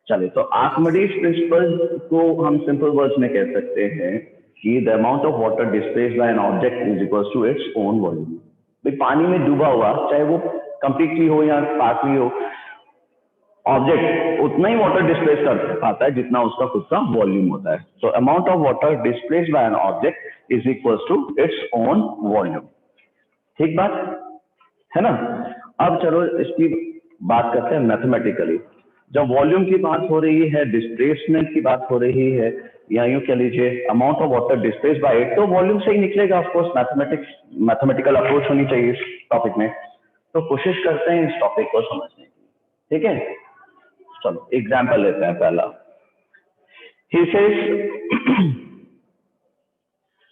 चलिए, तो Archimedes principal को हम सिंपल वर्ड्स में कह सकते हैं कि the amount of water displaced by an object is equal to its own volume. भाई पानी में डूबा हुआ, चाहे वो कंप्लीटली हो या पार्टली हो, ऑब्जेक्ट उतना ही वाटर डिस्प्लेस कर पाता है जितना उसका खुद का वॉल्यूम होता है। So amount of water displaced by an object is equal to its own volume. ठीक बात है ना। अब चलो इसकी बात करते हैं मैथमेटिकली। जब वॉल्यूम की बात हो रही है, डिस्प्लेसमेंट की बात हो रही है, या यूं कह लीजिए amount of water displaced by it, तो वॉल्यूम से ही निकलेगा। ऑफ कोर्स मैथमेटिकल अप्रोच होनी चाहिए इस टॉपिक में। तो कोशिश करते हैं इस टॉपिक को समझने की। ठीक है, चलो एग्जाम्पल लेते हैं पहला। He says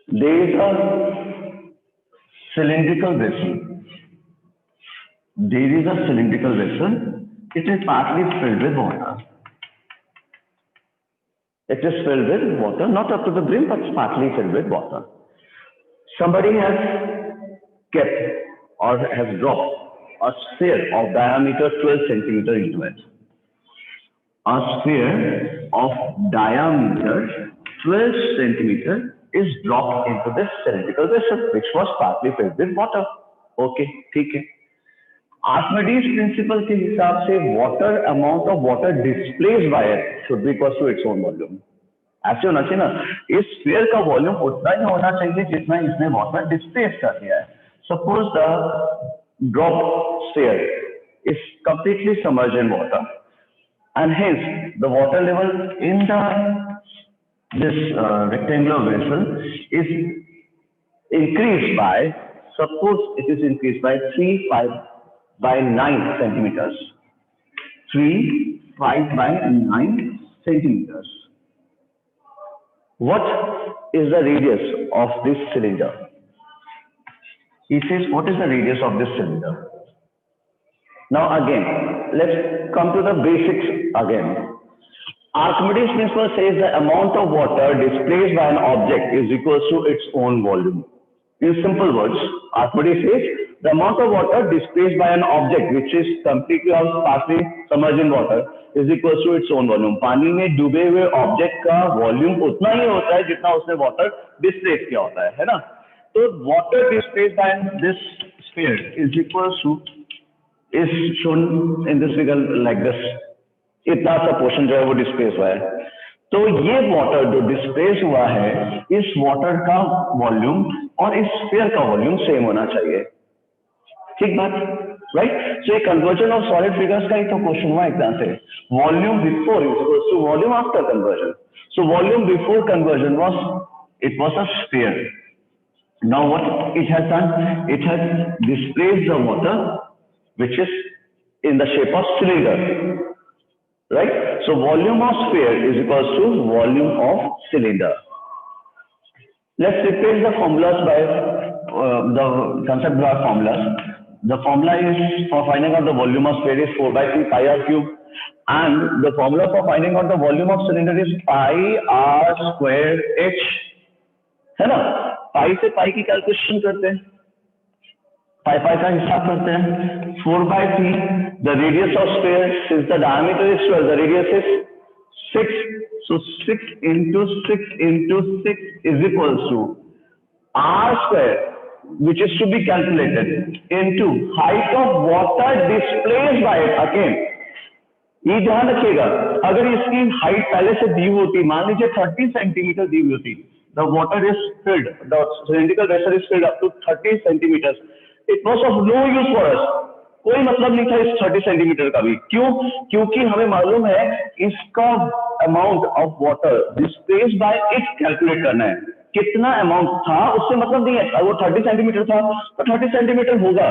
there is a cylindrical vessel. There is a cylindrical vessel. It is partly filled with water. It is filled with water, not up to the brim, but partly filled with water. Somebody has kept or has dropped a sphere of diameter 12 centimeter into it. A sphere of diameter 12 centimeter is dropped into this cylindrical vessel, which was partly filled with water. Okay, ठीक है। Archimedes principal के हिसाब से water amount of water displaced by it should be equal to its own volume. ऐसे होना चाहिए ना, इस स्फीयर का वॉल्यूम उतना ही होना चाहिए जितना इसने वाटर डिस्प्लेस कर दिया है। Suppose the drop sphere is completely submerged in water and hence the water level in this rectangular vessel is increased by, suppose it is increased by 3, 5 by 9 centimeters. 3, 5 by 9 centimeters. What is the radius of this cylinder? He says, what is the radius of this cylinder? Now again, let's come to the basics again. Archimedes principle says the amount of water displaced by an object is equal to its own volume. In simple words, Archimedes says the amount of water displaced by an object which is completely or partially submerged in water is equal to its own volume. पानी में डूबे हुए object का volume उतना ही होता है जितना उसने वाटर डिस्प्लेस किया होता है ना। तो water displaced by this sphere is equal to is shown in this figure like this. इतना सा पोर्शन जो है वो डिस्प्लेस हुआ है। तो ये वाटर जो डिस्प्लेस हुआ है, इस वाटर का वॉल्यूम और इस स्फीयर का वॉल्यूम सेम होना चाहिए। ठीक बात, राइट। सो ये कन्वर्जन ऑफ सॉलिड फिगर्स का ही तो क्वेश्चन हुआ एग्जाम से। Volume before is equal to volume after conversion. So volume before conversion was a sphere. Now what it has done? It has displaced the water which is in the shape of cylinder, right? So volume of sphere is equals to volume of cylinder. Let's replace the formulas by the concept block formulas. The formula is for finding out the volume of sphere is 4 by 3 pi r cube, and the formula for finding out the volume of cylinder is pi r square h, है ना। पाई से पाई की calculation करते हैं, पाई का हिसाब करते हैं। 4 by 3, the radius of sphere, since the diameter is 12, the radius is 6. So 6 into 6 into 6 is equals to r square, which is to be calculated, into height of water displaced by it. Again, ये ध्यान रखिएगा, अगर इसकी height पहले से दी होती, मान लीजिए 30 सेंटीमीटर दी होती, the water is filled, the cylindrical vessel is filled up to 30 centimeters. It was of no use for us. कोई मतलब नहीं था इस 30 सेंटीमीटर का भी। क्यों? क्योंकि हमें मालूम है इसका amount of water displaced by it calculate करना है। कितना अमाउंट था उससे मतलब नहीं है, वो 30 सेंटीमीटर था तो 30 सेंटीमीटर होगा।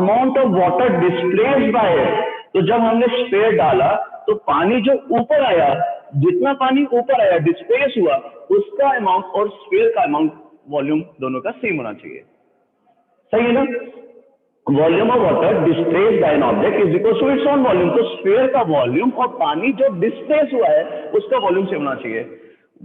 Amount of water displaced by it, तो जब हमने स्फीयर डाला तो पानी जो ऊपर आया, जितना पानी ऊपर आया डिस्प्लेस हुआ, उसका अमाउंट और स्फीयर का अमाउंट वॉल्यूम दोनों का सेम होना चाहिए। सही है ना। Volume of water displaced by an object is equal to its own volume. तो स्फीयर का वॉल्यूम और पानी जो डिस्प्लेस हुआ है उसका वॉल्यूम सेम होना चाहिए।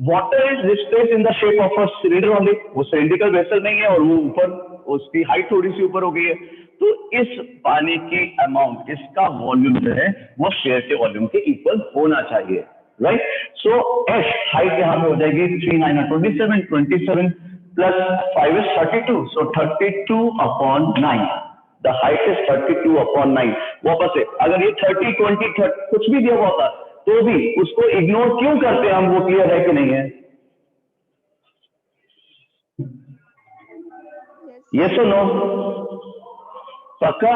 Water is displaced in the shape of a cylinder only, वो सिलिंड्रिकल वेसल नहीं है और वो ऊपर उसकी हाइट थोड़ी सी ऊपर हो गई है, तो इस पानी की अमाउंट, इसका वॉल्यूम जो है वो स्फीयर के वॉल्यूम के इक्वल होना चाहिए, राइट। सो एच हाइट यहाँ पे हो जाएगी 3 9 27, 27 plus 5 is 32, so 32/9, the height is 32/9। वापस से अगर ये 30 20 30 कुछ भी दिया हुआ होता तो भी उसको इग्नोर क्यों करते हैं हम, वो क्लियर है कि नहीं है? यस और नो? पक्का?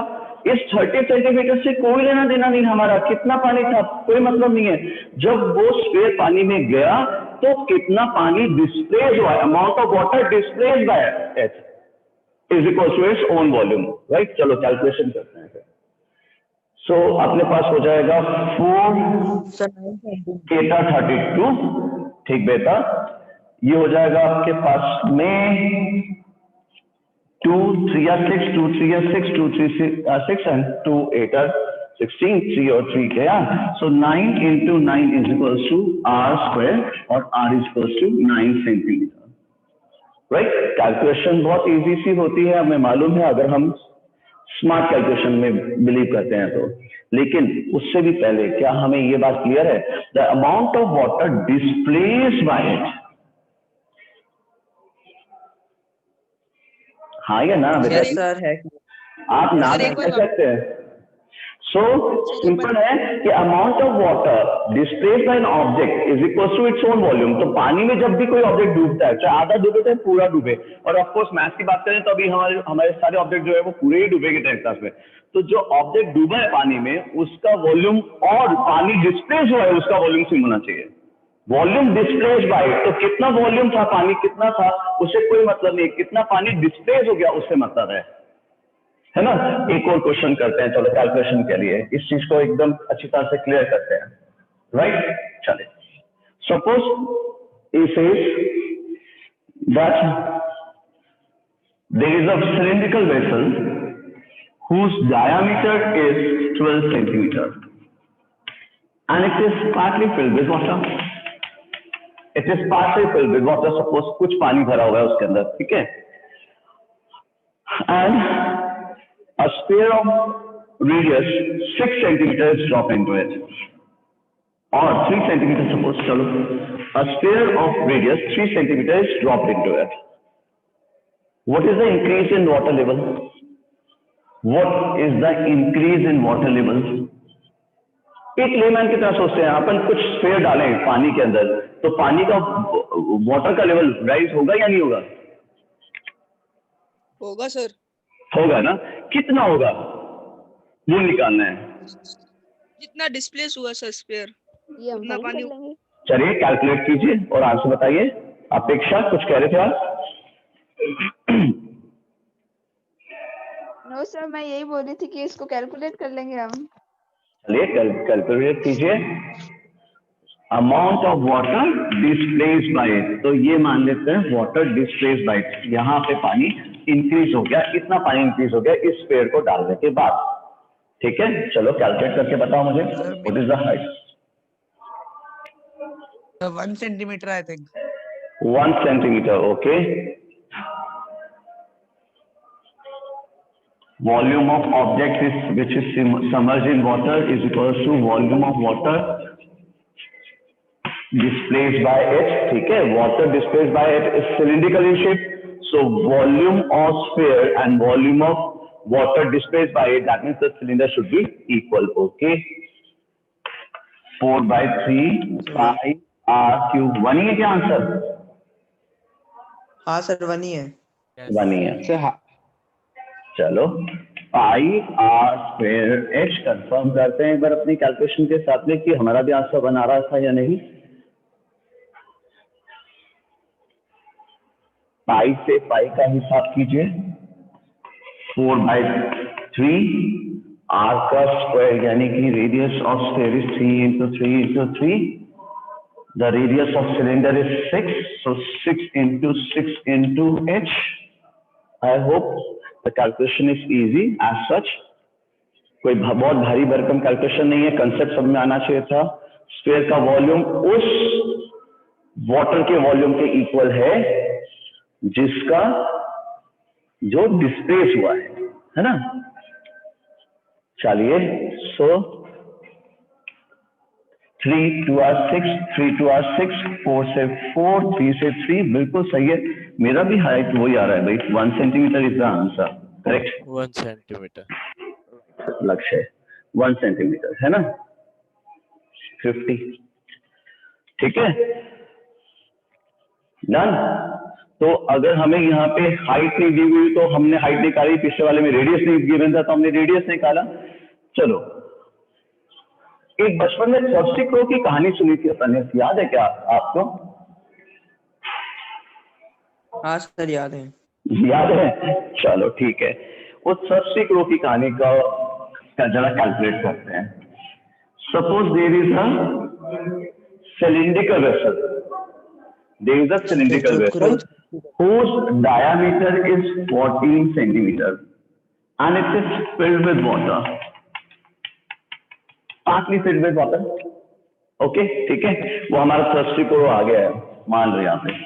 इस 30 सेंटीमीटर से कोई लेना देना नहीं हमारा, कितना पानी था कोई मतलब नहीं है। जब वो स्फीयर पानी में गया तो कितना पानी डिस्प्लेस हुआ, amount of water displace by each is equal to its own volume, right. चलो कैलकुलेशन करते हैं। सो अपने पास हो जाएगा 4 एटा 32, ठीक बेटा। ये हो जाएगा आपके पास में 2 3 6, 2 3 6, 2 3 6 एंड 2 8 16, 3 और 3 गया। सो 9 into 9 is equals to r² और r is equals to 9 centimetre, right. Calculation बहुत इजी सी होती है, हमें मालूम है, अगर हम स्मार्ट कैलकुलेशन में बिलीव करते हैं तो। लेकिन उससे भी पहले क्या हमें ये बात क्लियर है, the amount of water displaced by it, हाँ या ना बेटा? यस सर है। आप ना कह सकते हैं। सो सिंपल है कि amount of water displaced by an object is equal to its own volume. तो पानी में जब भी कोई ऑब्जेक्ट डूबता है, चाहे आधा डूबे चाहे पूरा डूबे, और ऑफ कोर्स मैथ्स की बात करें तो अभी हमारे सारे ऑब्जेक्ट जो है वो पूरे ही डूबेंगे टेंथ क्लास में। तो जो ऑब्जेक्ट डूबा है पानी में उसका वॉल्यूम और पानी डिस्प्लेस हुआ है उसका वॉल्यूम सेम होना चाहिए। वॉल्यूम डिस्प्लेस बाय, तो कितना वॉल्यूम था, पानी कितना था उससे कोई मतलब नहीं, कितना पानी डिस्प्लेस हो गया उससे मतलब है ना। एक और क्वेश्चन करते हैं चलो कैलकुलेशन के लिए, इस चीज को एकदम अच्छी तरह से क्लियर करते हैं, राइट। चलिए, suppose it is that there is a cylindrical vessel whose diameter is 12 centimeter and it is partly filled with water. It is partly filled with water. Suppose कुछ पानी भरा हुआ है उसके अंदर, ठीक है, and a sphere of radius 6 centimeter is dropped into it, or 3 centimeter suppose, चलो, a sphere of radius 3 centimeter is dropped into it. What is the increase in water level? What is the increase in water level? एक layman की तरह सोचते हैं अपन, कुछ sphere डालें पानी के अंदर तो पानी का वाटर का लेवल राइज होगा या नहीं होगा? होगा सर। होगा ना, कितना होगा वो निकालना है। जितना डिस्प्लेस हुआ सर स्फीयर उतना पानी। चलिए कैलकुलेट कीजिए और आंसर बताइए। अपेक्षा कुछ कह रहे थे आप? नो सर, मैं यही बोल रही थी कि इसको कैलकुलेट कर लेंगे हम। चलिए कैलकुलेट कीजिए। Amount of water displaced by it, तो ये मान लेते हैं वाटर डिस्प्लेस्ड बाय इट, यहाँ पे पानी इंक्रीज हो गया, इतना पानी इंक्रीज हो गया इस पेड़ को डालने के बाद, ठीक है। चलो कैलकुलेट करके बताओ मुझे, what is the height? 1 centimetre I think. 1 centimetre, okay. Volume of object is which is submerged in water is equals to volume of water displaced by it, ठीक है। Water displaced by it is cylindrical in shape, so volume of sphere and volume of water displaced by it, that means the cylinder should be equal, okay। 4/3 pi r cube, 1 ही है क्या answer? हाँ sir 1 ही है। 1 ही है। चलो पाई r square H confirm करते हैं एक बार अपनी कैलकुलेशन के साथ में कि हमारा भी आंसर बना रहा था या नहीं। पाई से पाई का हिसाब कीजिए, 4/3 आर का स्क्वायर यानी कि radius of sphere is 3 into 3 into 3, the radius of cylinder is 6, so 6 into 6 into h. I hope the calculation is easy as such, कोई बहुत भारी भरकम कैलकुलेशन नहीं है, कंसेप्ट सब में आना चाहिए था। स्फीयर का वॉल्यूम उस वाटर के वॉल्यूम के इक्वल है जिसका जो डिस्प्लेस हुआ है ना। चलिए, सो 3 2 आर 6, 3 2 आर 6, 4 से 4, 3 से 3, बिल्कुल सही है। मेरा भी हाइट वही आ रहा है भाई, 1 centimetre is the answer, correct. 1 centimetre. लक्ष्य 1 सेंटीमीटर है ना, 50, ठीक है, डन। तो अगर हमें यहाँ पे हाइट नहीं दी हुई तो हमने हाइट निकाली, पिछले वाले में रेडियस नहीं गिवन था तो हमने रेडियस निकाला। चलो, एक बचपन में थर्स्टी क्रो की कहानी सुनी थी अपन ने, याद है क्या आपको? हाँ सर याद है। याद है, चलो ठीक है। उस थर्स्टी क्रो की कहानी का जरा कैलकुलेट करते हैं। Suppose there is a cylindrical vessel. There is a cylindrical vessel whose diameter is 14 centimeter and it is filled with water. Partly filled with water. Okay, ठीक है, वो हमारा थर्स्टी क्रो आ गया है, मान लो यहाँ पे,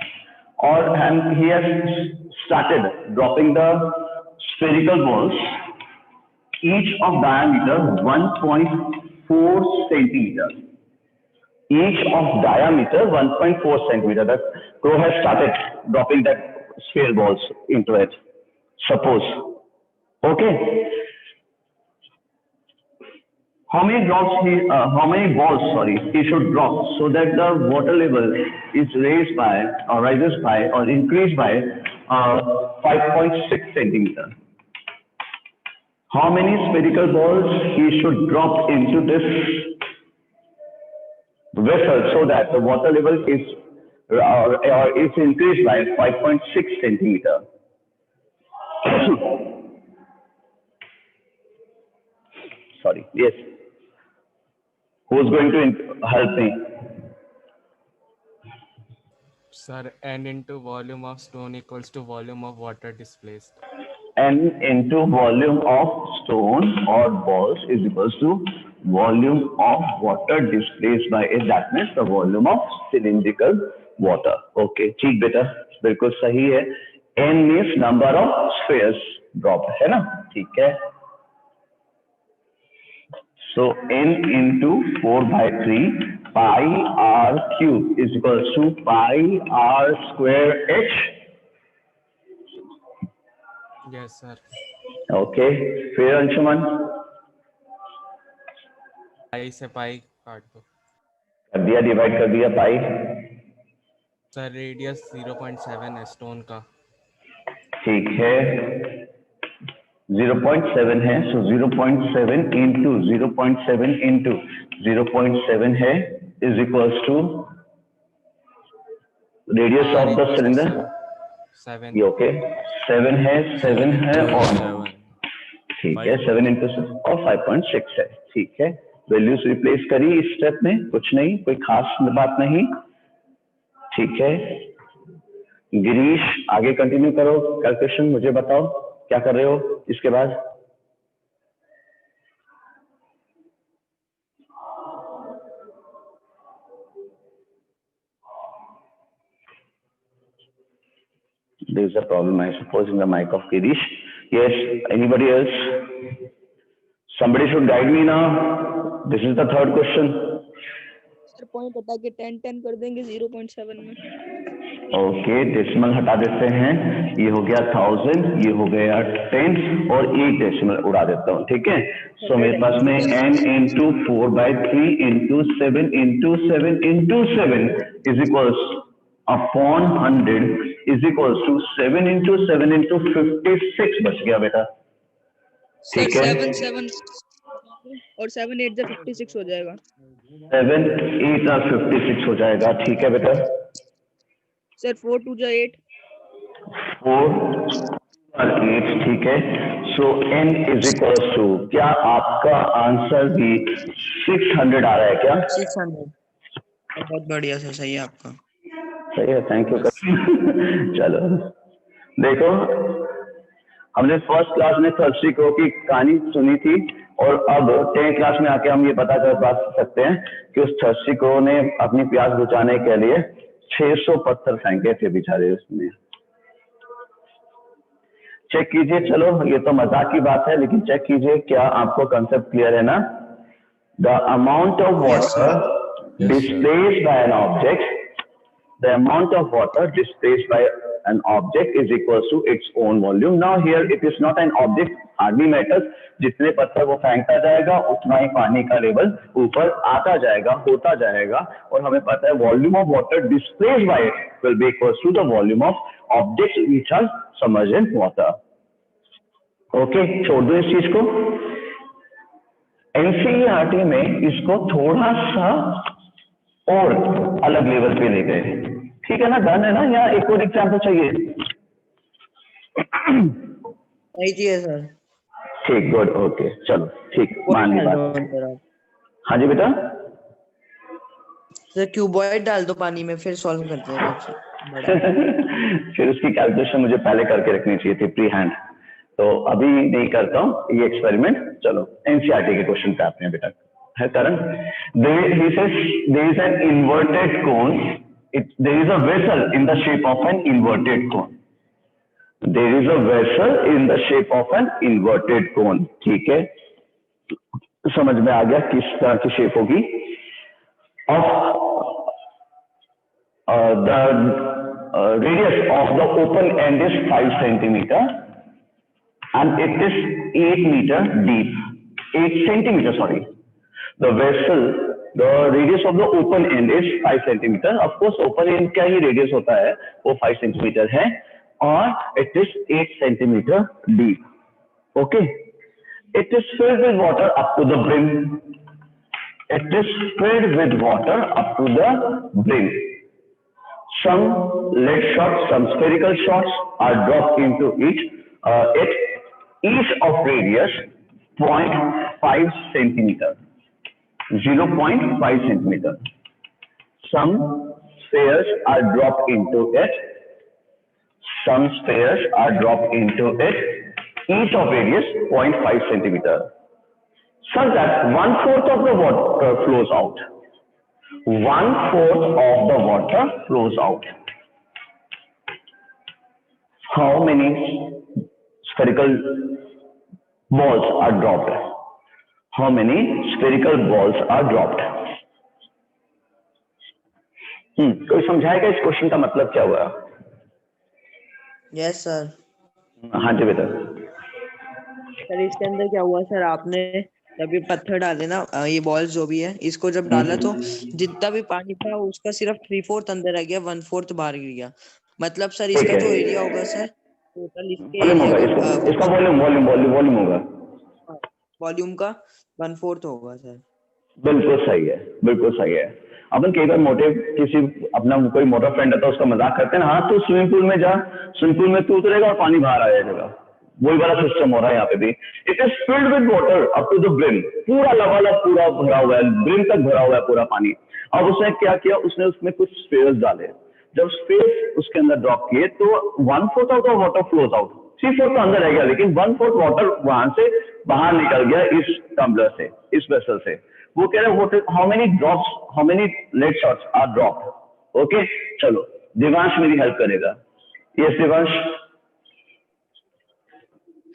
और and he has started dropping the spherical balls, each of diameter 1.4 centimeter. Each of diameter 1.4 centimeter. The crow has started dropping that sphere balls into it. Suppose, okay. How many balls? Sorry, he should drop so that the water level is raised by or rises by or increased by 5.6 centimeter. How many spherical balls he should drop into this vessel so that the water level is increased by 5.6 centimeter. Sorry, yes. Who's going to help me? Sir, n into volume of stone equals to volume of water displaced. N into volume of stone or balls is equals to volume of water displaced by it. That means the volume of cylindrical water. Okay, ठीक बेटा, बिल्कुल सही है। N means number of spheres drop, है ना, ठीक है। So N into 4 by 3 pi r cube is equals to pi r square h. Yes, sir. Okay, फिर अंशुमन पाई से पाई काट दो। कर दिया, डिवाइड कर दिया पाई। सर रेडियस 0.7 है स्टोन का। ठीक है, 0.7 है, सो 0.7 इंटू 0.7 इंटू 0.7 है is equals to radius of the cylinder. 7। ये ओके, 7 है और ठीक है, 7 इंटू और 5.6 है, ठीक है। वैल्यूज रिप्लेस करी इस स्टेप में, कुछ नहीं, कोई खास बात नहीं, ठीक है। गिरीश आगे कंटिन्यू करो कैलकुलेशन, मुझे बताओ क्या कर रहे हो इसके बाद। There is a problem, I suppose, in the mic of Girish. Yes, anybody else? Somebody should guide me now. This is the third question. Sir point हटा के 10 कर देंगे 0.7 में। ओके, डेसिमल हटा देते हैं, ये हो गया 1000, ये हो गया 10 और एक डेसिमल उड़ा देता हूँ, ठीक है। सो मेरे पास में n into 4/3 into 7 into 7 into 7 is equals upon 100 is equals to 7 into 7 into 56 बच गया बेटा, ठीक है। 7 और 7 8 जा 56 हो जाएगा। 7 8 और 56 हो जाएगा, ठीक है बेटा। सर 4 2 जा 8। 4 और 8, ठीक है। सो n इज इक्वल्स टू, क्या आपका आंसर भी 600 आ रहा है क्या? 600। बहुत बढ़िया सर, सही है आपका। सही है, थैंक यू। चलो देखो, हमने फर्स्ट क्लास में थर्स्टी क्रो की कहानी सुनी थी और अब 10th क्लास में आके हम ये पता कर सकते हैं कि उस थर्स्टी क्रो ने अपनी प्यास बुझाने के लिए 600 पत्थर फेंके थे बेचारे उसने। चेक कीजिए, चलो ये तो मजाक की बात है, लेकिन चेक कीजिए क्या आपको कंसेप्ट क्लियर है ना। The amount of Yes, sir. Water displaced by an object, the amount of water displaced by an object is equals to its own volume. Now here it is not an object, hardly matters, जितने पत्थर वो फेंकता जाएगा उतना ही पानी का level ऊपर आता जाएगा, होता जाएगा, और हमें पता है volume of water displaced by it will be equals to the volume of objects which are submerged in water. Okay, छोड़ दो इस चीज को। एनसीईआरटी में इसको थोड़ा सा और अलग लेवल पे ले गए, ठीक है ना, डन है ना, या एक और एग्जाम्पल चाहिए? नहीं चाहिए सर। ठीक, गुड, ओके, चलो ठीक, मान ली बात। हाँ जी बेटा। सर क्यूबॉइड डाल दो पानी में, फिर सॉल्व करते हैं कुछ बड़ा। फिर उसकी कैलकुलेशन मुझे पहले करके रखनी चाहिए थी प्री हैंड, तो अभी नहीं करता हूँ ये एक्सपेरिमेंट। चलो एनसीईआरटी के क्वेश्चन पे आते हैं बेटा। है करण, he says there is an inverted cone, there is a vessel in the shape of an inverted cone, there is a vessel in the shape of an inverted cone, ठीक है, समझ में आ गया किस तरह की शेप होगी। of the radius of the open end is 5 centimeter and it is 8 meter deep, 8 centimeter sorry. The vessel, the radius of the open end is 5 centimeter. Of course, open end का ही radius होता है, वो 5 centimeter है, और it is 8 centimeter deep. Okay. It is filled with water up to the brim. It is filled with water up to the brim. Some lead shots, some spherical shots are dropped into it, each of radius 0.5 centimeter. 0.5 centimeter. Some spheres are dropped into it. Some spheres are dropped into it. Each of radius 0.5 centimeter. Such that 1/4 of the water flows out. 1/4 of the water flows out. How many spherical balls are dropped? How many spherical balls are dropped? कोई समझाएगा इस question का मतलब क्या हुआ? Yes sir. हाँ जी बेटा। Sir इसके अंदर क्या हुआ सर, आपने जब ये पत्थर डाले ना, ये बॉल्स जो भी है, इसको जब डाला तो जितना भी पानी था उसका सिर्फ 3/4 अंदर रह गया, 1/4 बाहर गिर गया। मतलब सर इसका जो एरिया होगा सर टोटल इसके एरिया का इसका वॉल्यूम होगा, वॉल्यूम का 1/4 होगा सर। बिल्कुल सही है, बिल्कुल सही है। अपन कई बार मोटे किसी अपना कोई मोटा फ्रेंड रहता है उसका मजाक करते हैं, हाँ तू स्विमिंग पूल में जा, स्विमिंग पूल में तू उतरेगा और पानी बाहर आ जाएगा, वही वाला सिस्टम हो रहा है यहाँ पे भी। It is filled with water up to the brim, पूरा लबालब पूरा भरा हुआ है, ब्रिम तक भरा हुआ है पूरा पानी। अब उसने क्या किया, उसने उसमें कुछ स्फीयर्स डाले, जब स्पेस उसके अंदर ड्रॉप किए तो 1/4 of the water flows out, 3/4 तो अंदर रह गया, लेकिन 1/4 वाटर वहां से बाहर निकल गया इस टम्बलर से, इस वेसल से। वो कह रहे हैं how many drops, how many lead shots are dropped. Okay, चलो देवांश मेरी हेल्प करेगा। Yes Devansh.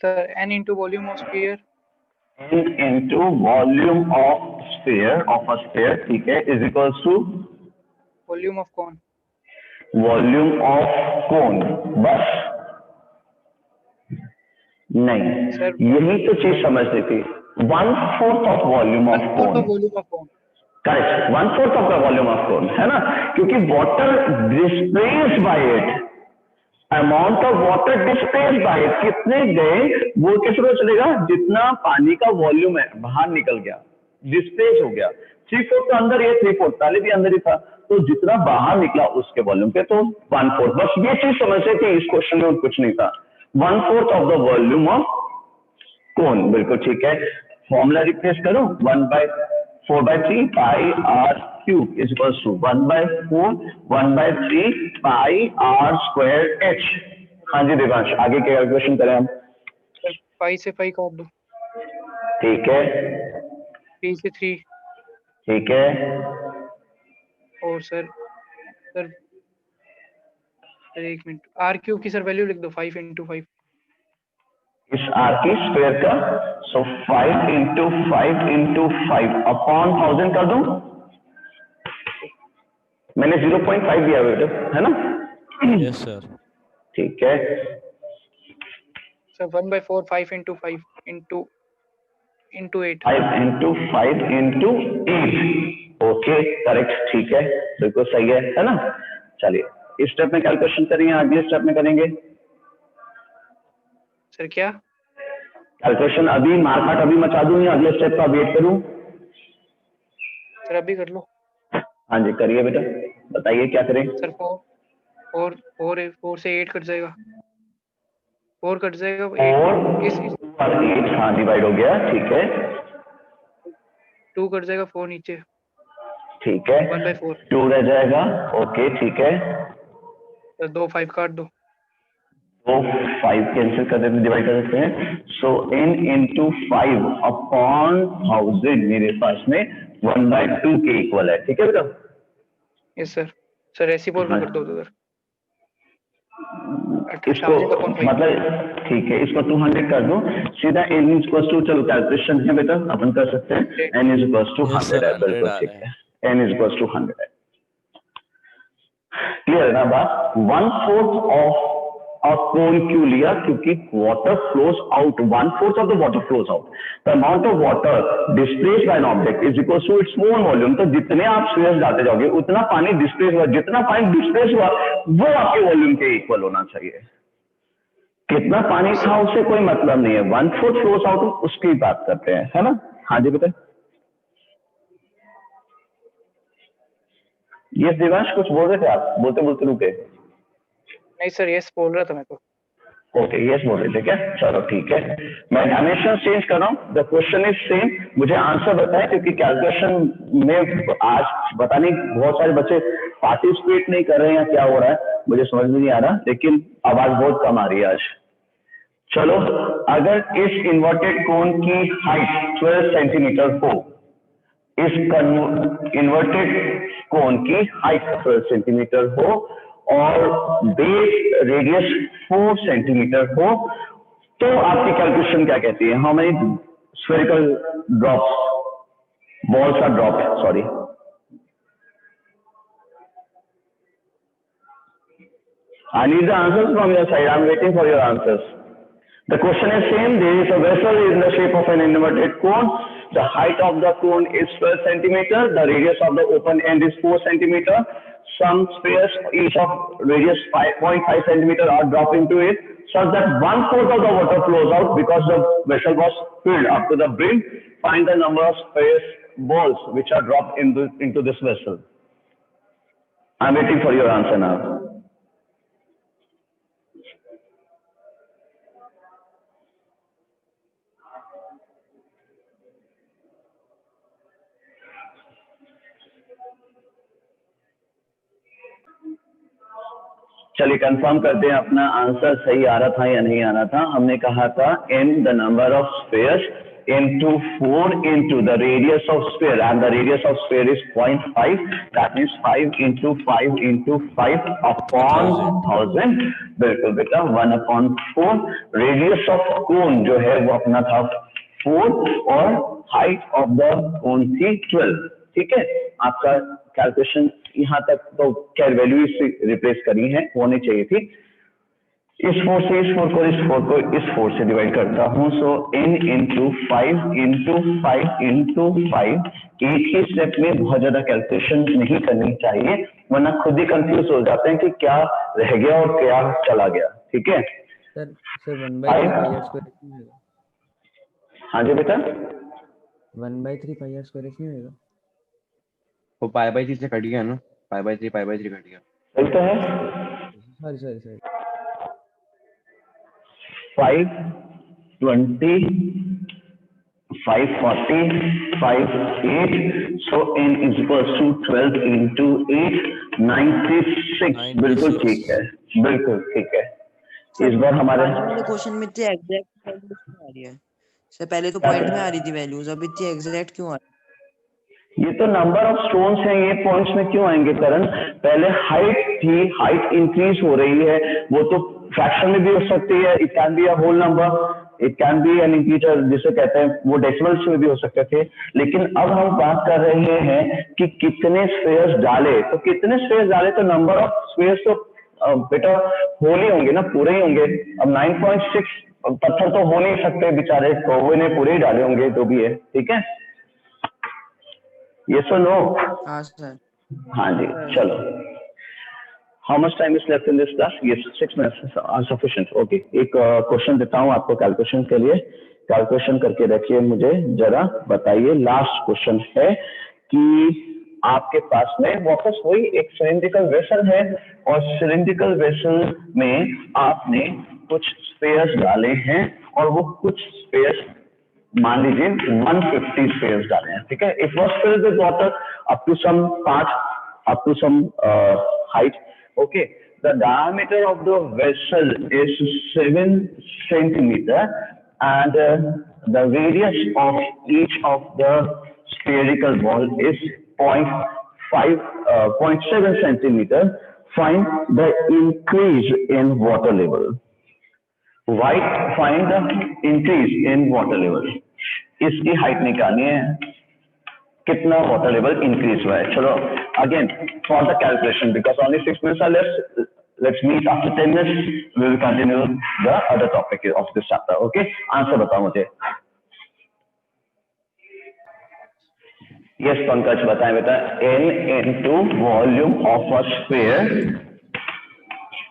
Sir n into volume of sphere. n into volume of sphere of a sphere, ठीक है, is equals to Volume of cone. Volume of कोन। बस नहीं sir यही तो चीज समझनी थी, 1/4 of volume of cone. volume of cone. Correct, 1/4 of the volume of कोन, है ना, क्योंकि water displaced by it, amount of water displaced by it कितने गए वो कैसे पता चलेगा, जितना पानी का वॉल्यूम है बाहर निकल गया, डिस्प्लेस हो गया। 3/4 तो अंदर है, 3/4 पहले भी अंदर ही था, तो जितना बाहर निकला उसके वॉल्यूम पे तो 1/4। बस ये चीज समझते थे, इस क्वेश्चन में कुछ नहीं था। 1/4 of the volume of cone, बिल्कुल ठीक है। फॉर्मूला रिप्लेस करो, 1/4/3 pi r cube is equals to 1/4 1/3 pi r square h. हाँ जी देवांश, आगे क्या कैलकुलेशन करें हम? सर 5 से 5 काट दो। ठीक है, 3 से 3। ठीक है, और सर एक मिनट, आर क्यूब की सर वैल्यू लिख दो, 5 into 5। इस आर की स्क्वायर का, सो 5 इंटू 5 अपॉन 1000 कर दूं। मैंने 0.5 दिया बेटा, है ना? Yes sir. ठीक है, sir 1/4 5 into 5 into 8 5 into 8। Okay correct, ठीक है, बिल्कुल सही है ना? चलिए इस स्टेप में कैलकुलेशन करेंगे, अगले स्टेप में करेंगे सर क्या? कैलकुलेशन। अभी मार्कआउट अभी मचा दूं या अगले स्टेप का वेट करूं? सर अभी कर लो। हाँ जी करिए बेटा, बताइए क्या करें। सर 4 से 8 कट जाएगा, 4 कट जाएगा, 8 इस 8 हाँ डिवाइड हो गया, ठीक है 2 कट जाएगा, 4 नीचे, ठीक है, 1/4। 2 रह जाएगा, ओके ठीक है, सर 2 5 काट दो, तो 5 कैंसिल कर देते, डिवाइड कर देते हैं। सो n इंटू 5 अपॉन 1000 मेरे पास में 1/2 के इक्वल है, ठीक है बेटा? Yes sir. सर रेसिप्रोकल हाँ। कर दो उधर, इसको 1000/5। मतलब ठीक है, इसको 200 कर दो सीधा। n इक्वल टू, चलो कैलकुलेशन है बेटा, अपन कर सकते हैं। n is equal to Yes, 100 sir, है, 100 बिल्कुल आ ठीक रहा है, n इज इक्वल टू 100 है। क्लियर है ना बात? 1/4 ऑफ अ कोन क्यों लिया? क्योंकि water flows out, 1/4 of the water flows out, the amount of water displaced by an object is equal to its own volume. तो जितने आप स्पेस डालते जाओगे उतना पानी डिस्प्लेस हुआ, जितना पानी डिस्प्लेस हुआ वो आपके वॉल्यूम के इक्वल होना चाहिए। कितना पानी था उससे कोई मतलब नहीं है, 1/4 फ्लोज आउट उसकी बात करते हैं, है ना? हाँ जी बेटा। ये दिवांश कुछ बोल रहे थे आप, बोलते बोलते रुके। नहीं सर यस बोल रहा था मैं तो। ओके यस बोल रहे थे क्या? चलो ठीक है, मैं डायमेंशन चेंज कर रहा हूँ, द क्वेश्चन इज सेम। मुझे आंसर बताएं, क्योंकि कैलकुलेशन में आज पता नहीं बहुत सारे बच्चे पार्टिसिपेट नहीं कर रहे हैं या क्या हो रहा है, मुझे समझ में नहीं आ रहा, लेकिन आवाज बहुत कम आ रही है आज। चलो, अगर इस इन्वर्टेड कोन की हाइट 12 सेंटीमीटर हो, इस इन्वर्टेड कोन की हाइट 12 सेंटीमीटर हो और बेस रेडियस 4 सेंटीमीटर हो, तो आपकी कैलकुलेशन क्या कहती है? How many spherical drops, balls are dropped, sorry. I need the answers from your side. I'm waiting for your answers. The question is same. There is a vessel in the shape of an inverted cone. The height of the cone is 12 centimeter. The radius of the open end is 4 centimeter. Some spheres, each of radius 5.5 centimeter, are dropped into it, such that 1/4 of the water flows out because the vessel was filled up to the brim. Find the number of spheres, balls, which are dropped into this vessel. I'm waiting for your answer now. चलिए confirm करते हैं अपना answer सही आ रहा था या नहीं आ रहा था। हमने कहा था n the number of spheres into 4 into the radius of sphere, and the radius of sphere is 0.5. That means 5 into 5 into 5 upon 1000. बिल्कुल बेटा, 1/4। रेडियस ऑफ कोन जो है वो अपना था 4 और हाइट ऑफ द कोन थी 12। ठीक है, आपका कैलकुलेशन यहाँ तक तो क्या वैल्यू रिप्लेस करी है, होनी चाहिए थी। इस 4 से इस 4 को, इस 4 को इस 4 से डिवाइड करता हूँ, सो n इंटू 5 इंटू 5 इंटू 5। एक ही स्टेप में बहुत ज्यादा कैलकुलेशन नहीं करनी चाहिए, वरना खुद ही कंफ्यूज हो जाते हैं कि क्या रह गया और क्या चला गया। ठीक है सर 1/3 पाई आर स्क्वायर नहीं होगा? हाँ जी बेटा, 1/3 पाई आर स्क्वायर नहीं होगा? वो π/3 से कट गया ना, π/3 कट गया। सही तो है। Sorry 5, 20, 540, 5, 8, so n is equals to 12 into 8, 96। बिल्कुल ठीक है, बिल्कुल ठीक है। इस बार हमारे क्वेश्चन में इतनी एग्जैक्ट वैल्यूज क्यों आ रही है? सर पहले तो पॉइंट में आ रही थी वैल्यूज, अब इतनी एग्जैक्ट क्यों आ रही है? ये तो नंबर ऑफ स्टोन्स हैं, ये पॉइंट्स में क्यों आएंगे करण? पहले हाइट थी, हाइट इंक्रीज हो रही है, वो तो फ्रैक्शन में भी हो सकती है, it can be a whole number. It can be an integer जिसे कहते हैं, वो डेसिमल्स में भी हो सकते थे, लेकिन अब हम बात कर रहे हैं कि कितने स्फेयर्स डाले। तो कितने स्फेयर्स डाले, तो नंबर ऑफ स्फेयर्स तो बेटा होल ही होंगे ना, पूरे ही होंगे। अब 9.6 पत्थर तो हो नहीं सकते, बेचारे कौवे ने पूरे ही डाले होंगे, जो भी है, ठीक है। ये सो नो। हाँ सर। हाँ जी, चलो। How much time is left in this class? Yes, 6 minutes are sufficient. Okay. एक क्वेश्चन देता हूँ आपको कैलकुलेशन के लिए, कैलकुलेशन करके रखिए, मुझे जरा बताइए। लास्ट क्वेश्चन है कि आपके पास में वापस वही एक सिलिंड्रिकल वेसल है, और सिलिंड्रिकल वेसल में आपने कुछ स्पेयर्स डाले हैं, और वो कुछ स्पेयर्स मान लीजिए 150 स्पेयर्स डाले हैं, ठीक है। It was filled with water up to some part, up to some height. Okay, the diameter of the vessel is 7 centimeter, and the radius of each of the spherical ball is 0.7 centimeter. Find the increase in water level. Find the increase in water level. इसकी height निकालनी है, कितना water level increase हुआ है। चलो again for the calculation, because only 6 minutes are left, let's meet after 10 minutes, we will continue the other topic of this chapter. Okay, answer बताओ मुझे। Yes Pankaj बताएं बेटा। n into volume of a sphere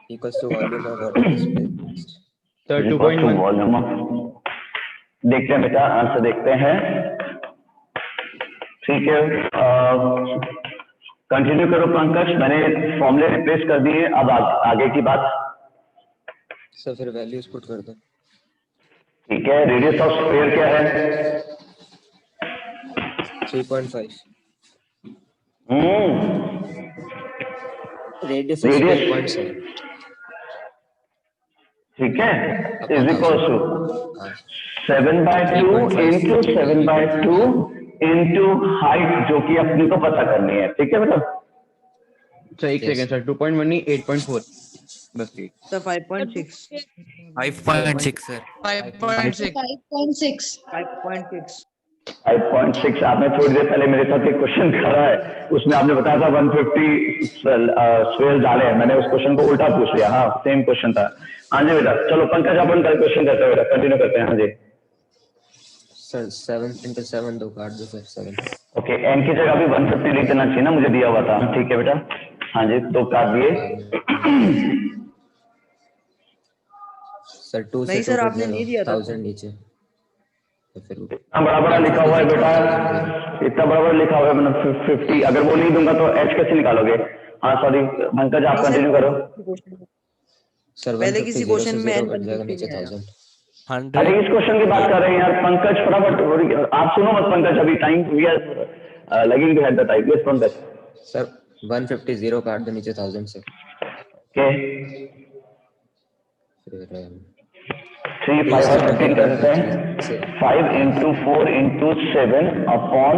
equals to volume of water displaced. Sir is equal to 2.1 volume of, देखते हैं बेटा, answer देखते हैं, ठीक है। कंटिन्यू करो पंकज, मैंने फॉर्मूले रिप्लेस कर दिए, अब आगे की बात। सर फिर वैल्यूज पुट कर दो। ठीक है, रेडियस ऑफ स्फीयर क्या है? 3.5। Radius of Radius. स्फीयर 0.7। ठीक है, is equal to 7/2 into 7/2 into height, जो कि अपने को पता करनी है, ठीक है बेटा। सर एक सेकंड सर, 2.1 नहीं 8.4 बस ठीक। सर 5.6 5.6 सर 5.6 5.6 आपने थोड़ी देर पहले मेरे साथ एक क्वेश्चन करा है, उसमें आपने बताया था 150 स्फीयर डाले हैं, मैंने उस क्वेश्चन को उल्टा पूछ लिया। हाँ सेम क्वेश्चन था। हाँ जी बेटा, चलो पंकज अपन कैलकुलेशन करते हैं बेटा, कंटिन्यू करते हैं। हाँ जी सर 7 into 7 दो काट दो, सर 7। ओके, एन की जगह भी 150 लिख देना चाहिए ना, मुझे दिया हुआ था। ठीक है बेटा, हाँ जी, तो काट दिए। सर 2 नहीं से सर, 2 आपने नहीं दिया था। 1000 नीचे, तो फिर इतना बड़ा बड़ा लिखा हुआ है बेटा, इतना बड़ा बड़ा लिखा हुआ है, मतलब 50। अगर वो नहीं दूंगा तो एच कैसे निकालोगे? हाँ सॉरी पंकज, आप कंटिन्यू करो। सर पहले किसी क्वेश्चन में कट जाएगा नीचे 1000। अरे इस क्वेश्चन की बात कर रहे हैं यार पंकज, फटाफट आप सुनो मत पंकज, अभी time we are lagging to had the time. Yes Pankaj. Sir 150 0 काट दो नीचे 1000 से, ओके फिर 3 5 15 करते हैं। 5 into 4 into 7 upon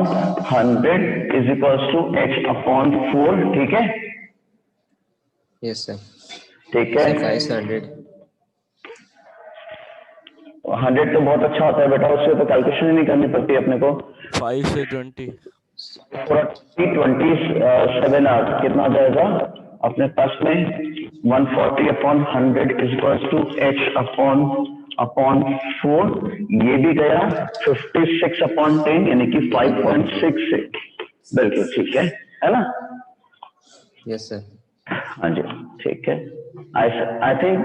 100 is equals to h upon 4, ठीक है? Yes sir. ठीक है, 5 से 100। 100 तो बहुत अच्छा होता है बेटा, उससे तो कैलकुलेशन ही नहीं करनी पड़ती अपने को। 5 से 20 27 कितना आ जाएगा अपने पास में? 140 upon 100 is equals to h upon 4, ये भी गया। 56 upon 10 यानी कि 5.66, बिल्कुल ठीक है ना? Yes sir. हाँ जी ठीक है। I think